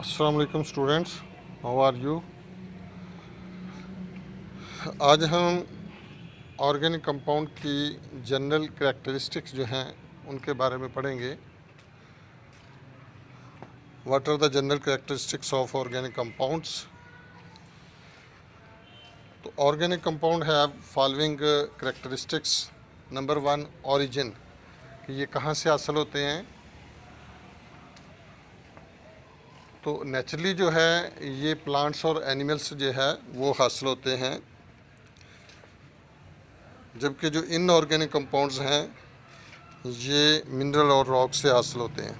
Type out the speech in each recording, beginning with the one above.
अस्सलाम वालेकुम students, how are you. आज हम ऑर्गेनिक कंपाउंड की जनरल करैक्टरिस्टिक्स जो हैं उनके बारे में पढ़ेंगे। What are the general characteristics of organic compounds. तो organic compound have following characteristics. Number 1, origin, कि ये कहाँ से हासिल होते हैं। तो नेचुरली जो है ये प्लांट्स और एनिमल्स जो है वो हासिल होते हैं, जबकि जो इनऑर्गेनिक कंपाउंड्स हैं ये मिनरल और रॉक से हासिल होते हैं।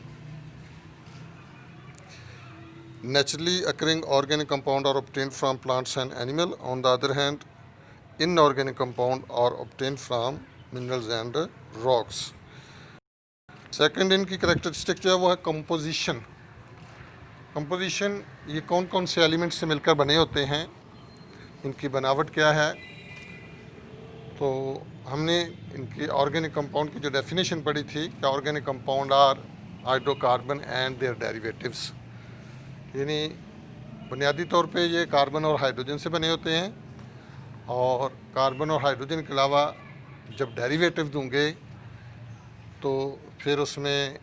Naturally occurring organic compound are obtained from plants and animal. On the other hand, inorganic compound are obtained from minerals and rocks. Second इनकी करेक्टरिस्टिक जो है वो है कंपोजिशन। कंपोजिशन, ये कौन कौन से एलिमेंट से मिलकर बने होते हैं, इनकी बनावट क्या है। तो हमने इनकी ऑर्गेनिक कंपाउंड की जो डेफिनेशन पढ़ी थी कि organic compound are hydrocarbon and their derivatives, यानी बुनियादी तौर पे ये कार्बन और हाइड्रोजन से बने होते हैं, और कार्बन और हाइड्रोजन के अलावा जब डेरिवेटिव दूंगे तो फिर उसमें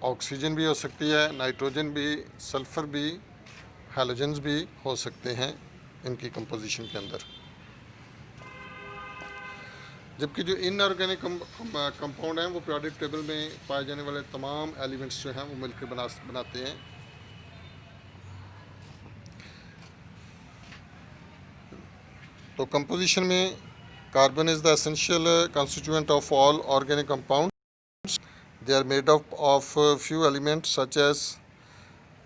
ऑक्सीजन भी हो सकती है, नाइट्रोजन भी, सल्फ़र भी, हैलोजन्स भी हो सकते हैं इनकी कंपोजिशन के अंदर। जबकि जो इनऑर्गेनिक कंपाउंड हैं वो पीरियोडिक टेबल में पाए जाने वाले तमाम एलिमेंट्स जो हैं वो मिलकर बनाते हैं। तो कंपोजिशन में carbon is the essential constituent of all organic compounds. They are made up of few elements such as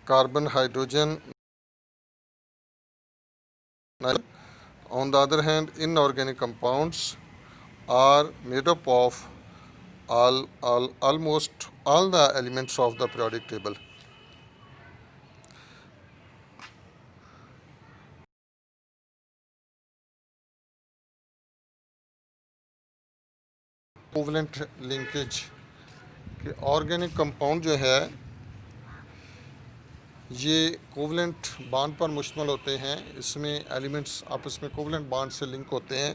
carbon, hydrogen. On the other hand, inorganic compounds are made up of almost all the elements of the periodic table. Covalent linkage कि organic compound जो है ये covalent bond पर मुश्तमिल होते हैं। इसमें elements आपस में कोवलेंट बॉन्ड से लिंक होते हैं,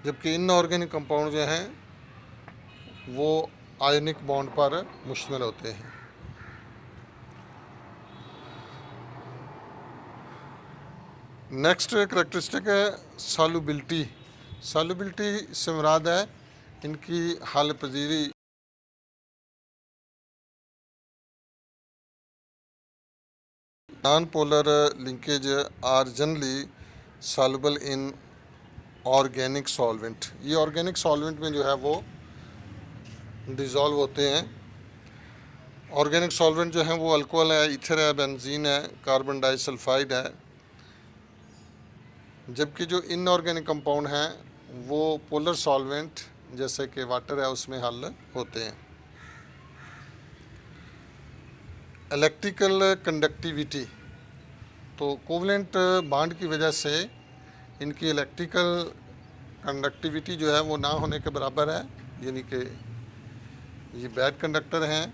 जबकि इनऑर्गेनिक कंपाउंड जो हैं वो आयनिक बॉन्ड पर मुश्तमिल होते हैं। नेक्स्ट करैक्टरिस्टिक है सॉल्युबिलिटी। सॉल्युबिलिटी से मुराद है इनकी हल पजीरी। Non polar linkage are generally soluble in organic solvent. ये ऑर्गेनिक सॉल्वेंट में जो है वो डिज़ोल्व होते हैं। ऑर्गेनिक सॉल्वेंट जो हैं वो अल्कोहल है, ईथर है, बेंजीन है, कार्बन डाइसल्फाइड है, जबकि जो इनऑर्गेनिक कंपाउंड हैं वो पोलर सॉल्वेंट जैसे कि वाटर है उसमें हल होते हैं। इलेक्ट्रिकल कंडक्टिविटी, तो कोवलेंट बॉन्ड की वजह से इनकी इलेक्ट्रिकल कंडक्टिविटी जो है वो ना होने के बराबर है, यानी कि ये बैड कंडक्टर हैं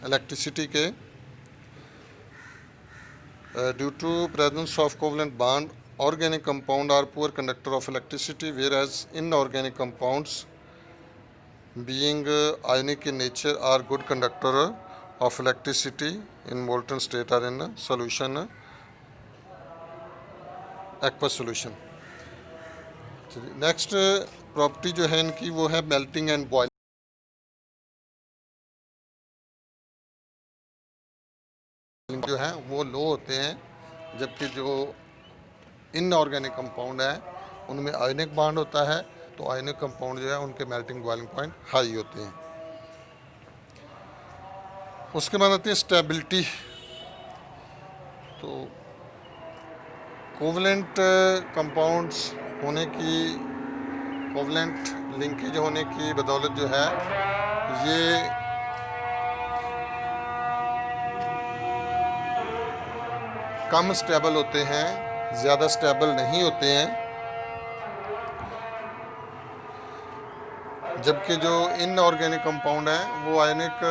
इलेक्ट्रिसिटी के। Due to presence of covalent bond, organic compound are poor conductor of electricity, whereas inorganic compounds being ionic in nature are good conductor of electricity in molten state or in solution, aqueous solution. Next property जो है इनकी वो है melting and boiling. जो है वो लो होते हैं, जबकि जो इनऑर्गेनिक कंपाउंड है उनमें आयनिक बॉन्ड होता है, तो आयनिक कंपाउंड जो है उनके मेल्टिंग बॉइलिंग पॉइंट हाई होते हैं। उसके बाद आती है स्टेबिलिटी। तो कोवलेंट कंपाउंड्स होने की, कोवलेंट लिंकेज होने की बदौलत जो है ये कम स्टेबल होते हैं, ज़्यादा स्टेबल नहीं होते हैं, जबकि जो इनऑर्गेनिक कंपाउंड हैं वो आयनिक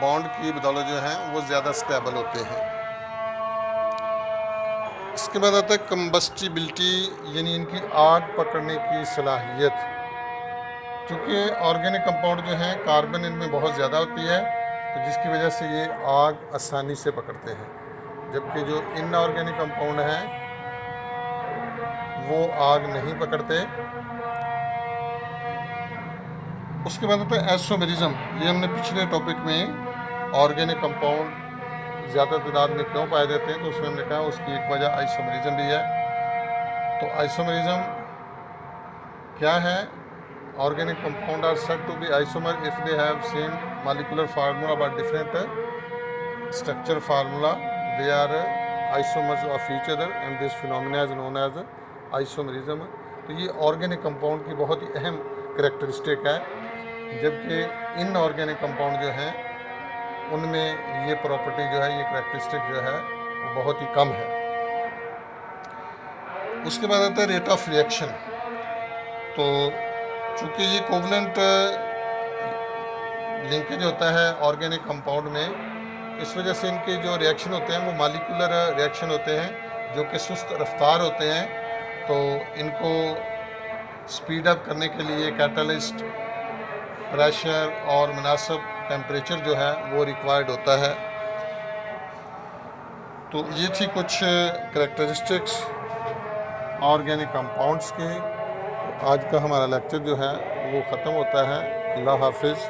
बॉन्ड की बदौलत जो हैं वो ज़्यादा स्टेबल होते हैं। इसके बाद आता है कंबस्टिबिलिटी, यानी इनकी आग पकड़ने की सलाहियत। क्योंकि ऑर्गेनिक कंपाउंड जो हैं कार्बन इनमें बहुत ज़्यादा होती है, तो जिसकी वजह से ये आग आसानी से पकड़ते हैं, जबकि जो इनऑर्गेनिक कंपाउंड हैं वो आग नहीं पकड़ते। उसके बाद आता है आइसोमेरिज्म। ये हमने पिछले टॉपिक में ऑर्गेनिक कंपाउंड ज़्यादा तादाद में क्यों पाए जाते हैं, तो उसमें हमने कहा उसकी एक वजह आइसोमेरिज्म भी है। तो आइसोमेरिज्म क्या है? Organic compound are said to be isomer if they have same molecular formula but different structure formula. They are isomers of each other and this phenomena is known as isomerism. तो ये organic compound की बहुत ही अहम characteristic है, जबकि inorganic compound जो हैं उनमें ये प्रॉपर्टी जो है, ये करेक्टरिस्टिक जो है वो बहुत ही कम है। उसके बाद आता है रेट ऑफ रिएक्शन। तो चूँकि ये कोवलेंट लिंकेज होता है ऑर्गेनिक कंपाउंड में, इस वजह से इनके जो रिएक्शन होते हैं वो मॉलिक्यूलर रिएक्शन होते हैं, जो कि सुस्त रफ्तार होते हैं। तो इनको स्पीड अप करने के लिए कैटलिस्ट, प्रेशर और मुनासिब टेम्परेचर जो है वो रिक्वायर्ड होता है। तो ये थी कुछ करेक्टरिस्टिक्स ऑर्गेनिक कंपाउंड्स की। आज का हमारा लेक्चर जो है वो ख़त्म होता है। अल्लाह हाफिज़।